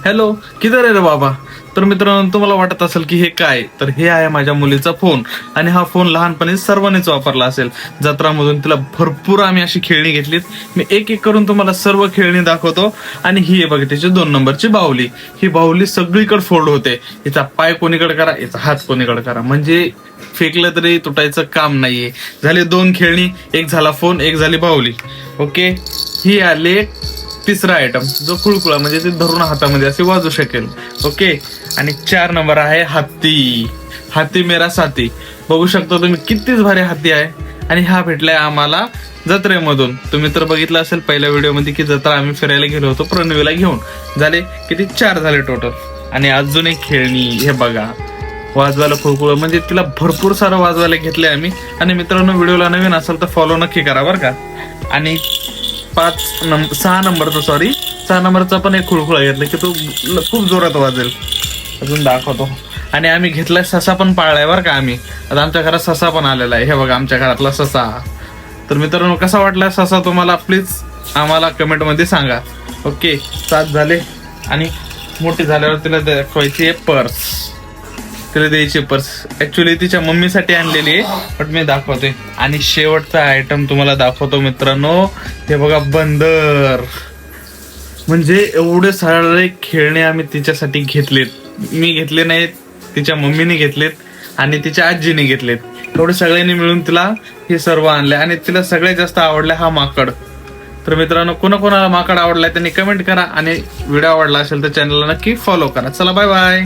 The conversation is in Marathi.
हॅलो, किधर आहे रे बाबा? तर मित्रांनो, तुम्हाला वाटत असेल की हे काय, तर हे आहे माझ्या मुलीचा फोन. आणि हा फोन लहानपणी सर्वांनीच वापरला असेल. जत्रामधून तिला भरपूर आम्ही अशी खेळणी घेतलीत. मी एक एक करून तुम्हाला सर्व खेळणी दाखवतो. आणि ही आहे बघा त्याची 2 नंबरची बाहुली. ही बाहुली सगळीकडे फोल्ड होते. हिचा पाय कोणीकडे करा, हिचा हात कोणीकडे करा, म्हणजे फेकलं तरी तुटायचं काम नाहीये. झाले 2 खेळणी, एक झाला फोन, एक झाली बाहुली. ओके, ही आले तिसरा आयटम, जो खुळखुळा, म्हणजे ते धरून हातामध्ये असे वाजू शकेल. ओके, आणि 4 नंबर आहे हत्ती. हाती मेरा साथी. बघू शकता तुम्ही कितीच भारी हत्ती आहे. आणि हा भेटलाय आम्हाला जत्रेमधून. तुम्ही तर बघितलं असेल पहिल्या व्हिडिओमध्ये की जत्रा आम्ही फिरायला गेलो होतो प्रणवीला घेऊन. झाले किती, 4 झाले टोटल. आणि अजून एक खेळणी, हे बघा, वाजवायला खुळखुळ, म्हणजे तिला भरपूर सारं वाजवायला घेतलंय आम्ही. आणि मित्रांनो, व्हिडिओला नवीन असेल तर फॉलो नक्की करा बरं का. आणि 6 नंबरचा पण एक खुळखुळा घेतला की तो खूप जोरात वाजेल. अजून दाखवतो. आणि आम्ही घेतलाय ससा पण पाळलाय बरं का आम्ही. आता आमच्या घरात ससा पण आलेला आहे. हे बघा, आमच्या घरातला ससा. तर मित्रांनो, कसा वाटला ससा तुम्हाला, प्लीज आम्हाला कमेंट मध्ये सांगा. ओके, 7 झाले. आणि मोठी झाल्यावर तिला दाखवायची पर्स. तिला द्यायची पर्स. ऍक्च्युली तिच्या मम्मीसाठी आणलेली आहे, बट मी दाखवते. आणि शेवटचा आयटम तुम्हाला दाखवतो मित्रांनो. हे बघा, बंदर. म्हणजे एवढे सारे खेळणे आम्ही तिच्यासाठी घेतलेत. मी घेतले नाहीत, तिच्या मम्मीने घेतलेत आणि तिच्या आजीने घेतलेत. एवढे सगळ्यांनी मिळून तिला हे सर्व आणले. आणि तिला सगळ्यात जास्त आवडला हा माकड. तर मित्रांनो, कोणाकोणाला माकड आवडलाय त्यांनी कमेंट करा. आणि व्हिडिओ आवडला असेल तर चॅनलला नक्की फॉलो करा. चला, बाय बाय.